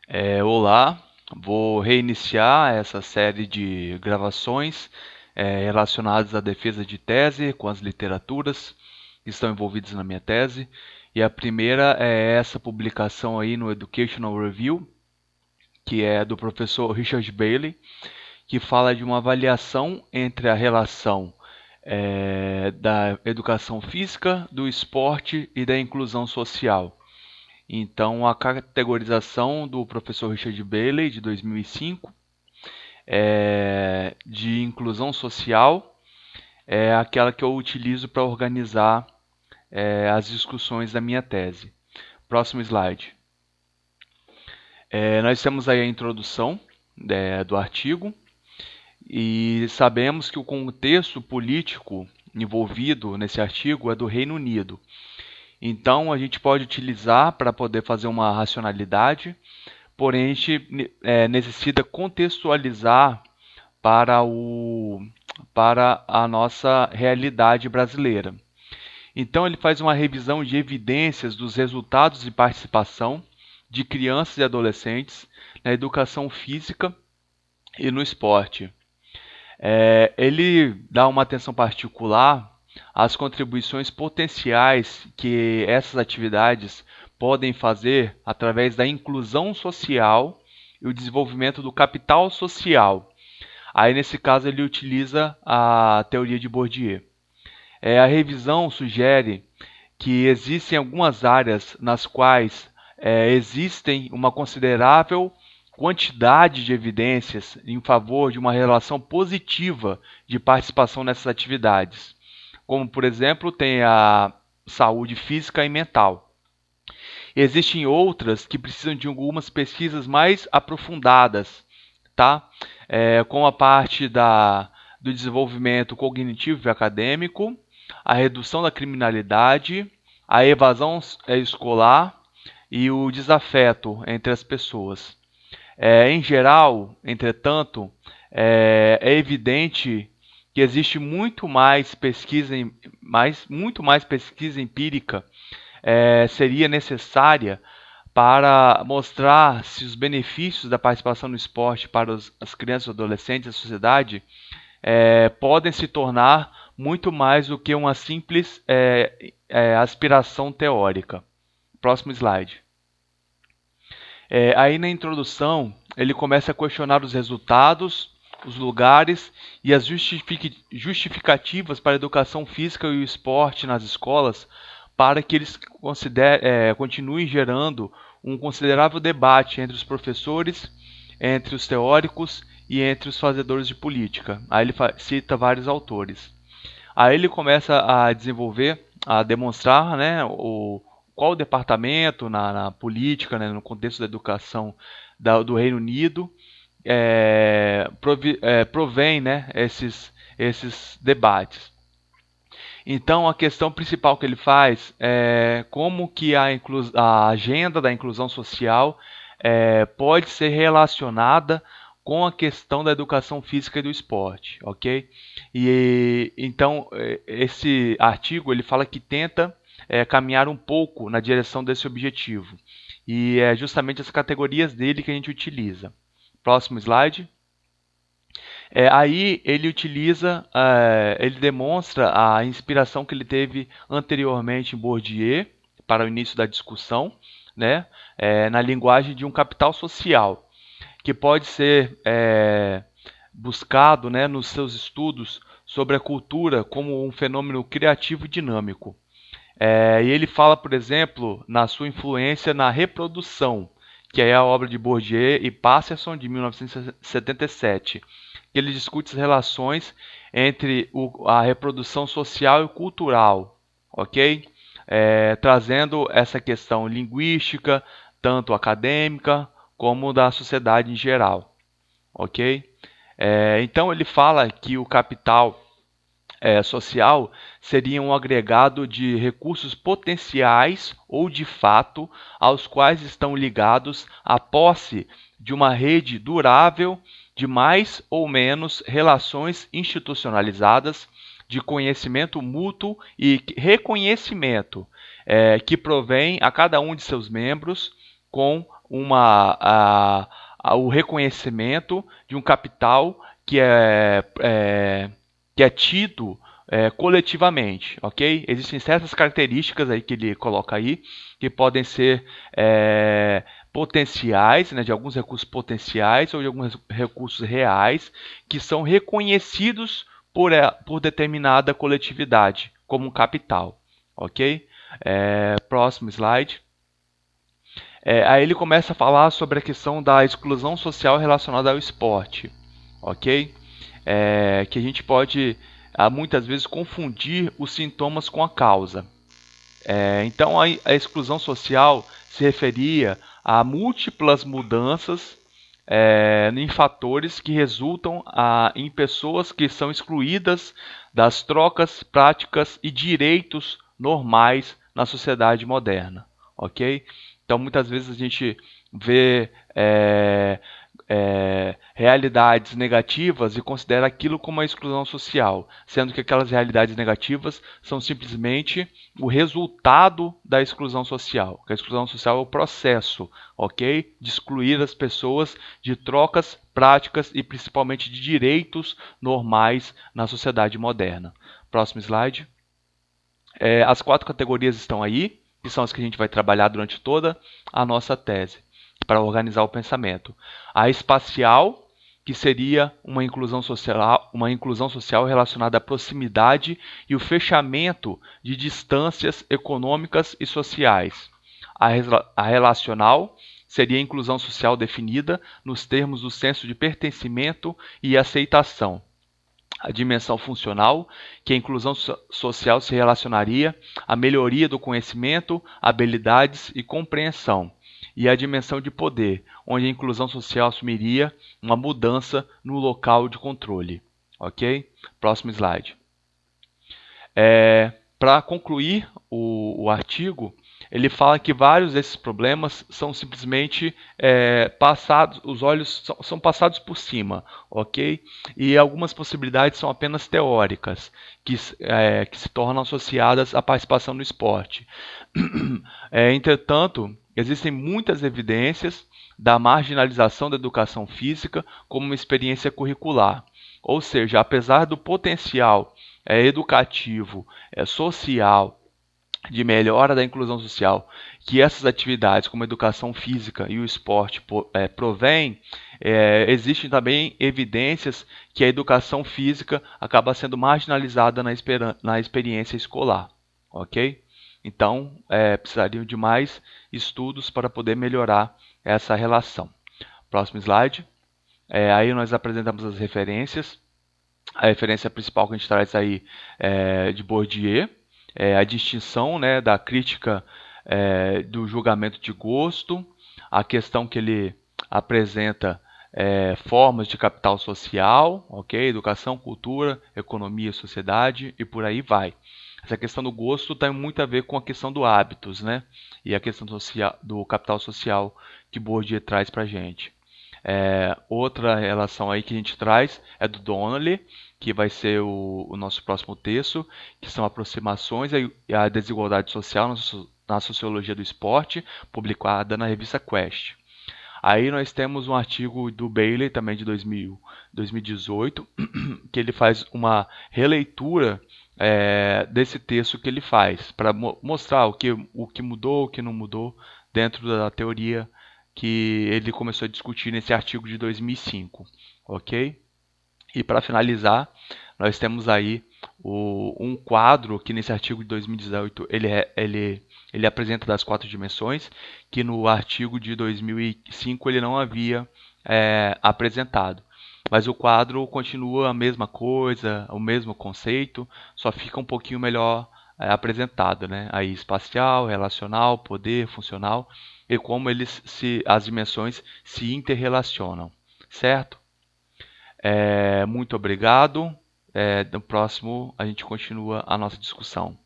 Olá, vou reiniciar essa série de gravações relacionadas à defesa de tese com as literaturas que estão envolvidas na minha tese. E a primeira é essa publicação aí no Educational Review, que é do professor Richard Bailey, que fala de uma avaliação entre a relação da educação física, do esporte e da inclusão social. Então, a categorização do professor Richard Bailey, de 2005, de inclusão social, é aquela que eu utilizo para organizar as discussões da minha tese. Próximo slide. Nós temos aí a introdução do artigo e sabemos que o contexto político envolvido nesse artigo é do Reino Unido. Então, a gente pode utilizar para poder fazer uma racionalidade, porém a gente necessita contextualizar para a nossa realidade brasileira. Então, ele faz uma revisão de evidências dos resultados de participação de crianças e adolescentes na educação física e no esporte. Ele dá uma atenção particular às contribuições potenciais que essas atividades podem fazer através da inclusão social e o desenvolvimento do capital social. Aí, nesse caso, ele utiliza a teoria de Bourdieu. A revisão sugere que existem algumas áreas nas quais existem uma considerável quantidade de evidências em favor de uma relação positiva de participação nessas atividades, como, por exemplo, tem a saúde física e mental. Existem outras que precisam de algumas pesquisas mais aprofundadas, tá? Com a parte do desenvolvimento cognitivo e acadêmico, a redução da criminalidade, a evasão escolar e o desafeto entre as pessoas. Em geral, entretanto, é evidente que existe muito mais pesquisa empírica seria necessária para mostrar se os benefícios da participação no esporte para as crianças e adolescentes e a sociedade podem se tornar muito mais do que uma simples aspiração teórica. Próximo slide. Aí na introdução, ele começa a questionar os resultados, os lugares e as justificativas para a educação física e o esporte nas escolas, para que eles continuem gerando um considerável debate entre os professores, entre os teóricos e entre os fazedores de política. Aí ele cita vários autores. Aí ele começa a desenvolver, a demonstrar, né, qual o departamento na política, né, no contexto da educação do Reino Unido, provém, né, esses debates. Então, a questão principal que ele faz é como que a agenda da inclusão social pode ser relacionada com a questão da educação física e do esporte, ok? E então esse artigo ele fala que tenta caminhar um pouco na direção desse objetivo. E é justamente as categorias dele que a gente utiliza. Próximo slide. Aí ele utiliza, ele demonstra a inspiração que ele teve anteriormente em Bourdieu para o início da discussão, né, na linguagem de um capital social, que pode ser buscado, né, nos seus estudos sobre a cultura como um fenômeno criativo e dinâmico. E ele fala, por exemplo, na sua influência na reprodução, que é a obra de Bourdieu e Passerson, de 1977, que ele discute as relações entre a reprodução social e cultural, ok? Trazendo essa questão linguística, tanto acadêmica como da sociedade em geral, ok? Então ele fala que o capital social seria um agregado de recursos potenciais ou de fato aos quais estão ligados a posse de uma rede durável de mais ou menos relações institucionalizadas de conhecimento mútuo e reconhecimento que provém a cada um de seus membros com o reconhecimento de um capital que é tido coletivamente, ok? Existem certas características aí que ele coloca aí, que podem ser potenciais, né, de alguns recursos potenciais ou de alguns recursos reais, que são reconhecidos por determinada coletividade, como um capital, ok? Próximo slide. Aí ele começa a falar sobre a questão da exclusão social relacionada ao esporte, ok? Que a gente pode muitas vezes confundir os sintomas com a causa. Então a exclusão social se referia a múltiplas mudanças em fatores que resultam em pessoas que são excluídas das trocas, práticas e direitos normais na sociedade moderna, ok? Então muitas vezes a gente vê realidades negativas e considera aquilo como uma exclusão social, sendo que aquelas realidades negativas são simplesmente o resultado da exclusão social. A exclusão social é o processo, ok? De excluir as pessoas de trocas, práticas e principalmente de direitos normais na sociedade moderna. Próximo slide. As 4 categorias estão aí, que são as que a gente vai trabalhar durante toda a nossa tese, para organizar o pensamento. A espacial, que seria uma inclusão social relacionada à proximidade e o fechamento de distâncias econômicas e sociais. A relacional seria a inclusão social definida nos termos do senso de pertencimento e aceitação. A dimensão funcional, que a inclusão social se relacionaria à melhoria do conhecimento, habilidades e compreensão. E a dimensão de poder, onde a inclusão social assumiria uma mudança no local de controle. Ok? Próximo slide. Para concluir o artigo, ele fala que vários desses problemas são simplesmente passados, os olhos são passados por cima, ok? E algumas possibilidades são apenas teóricas, que se tornam associadas à participação no esporte. Entretanto, existem muitas evidências da marginalização da educação física como uma experiência curricular. Ou seja, apesar do potencial educativo, social, de melhora da inclusão social que essas atividades como a educação física e o esporte provêm, existem também evidências que a educação física acaba sendo marginalizada na experiência escolar, ok? Então, precisariam de mais estudos para poder melhorar essa relação. Próximo slide. Aí nós apresentamos as referências. A referência principal que a gente traz aí é de Bourdieu, a distinção, né, da crítica do julgamento de gosto, a questão que ele apresenta formas de capital social, ok? Educação, cultura, economia, sociedade e por aí vai. Essa questão do gosto tem muito a ver com a questão do hábitos, né? E a questão do capital social que Bourdieu traz para a gente. Outra relação aí que a gente traz é do Donnelly, que vai ser o nosso próximo texto, que são aproximações e a desigualdade social na sociologia do esporte, publicada na revista Quest. Aí nós temos um artigo do Bailey, também de 2018, que ele faz uma releitura desse texto que ele faz, para mostrar o que mudou, o que não mudou dentro da teoria que ele começou a discutir nesse artigo de 2005, ok? E para finalizar, nós temos aí um quadro que nesse artigo de 2018 ele apresenta das 4 dimensões, que no artigo de 2005 ele não havia apresentado. Mas o quadro continua a mesma coisa, o mesmo conceito, só fica um pouquinho melhor apresentado, né? Aí espacial, relacional, poder, funcional e como as dimensões se interrelacionam, certo? Muito obrigado. No próximo a gente continua a nossa discussão.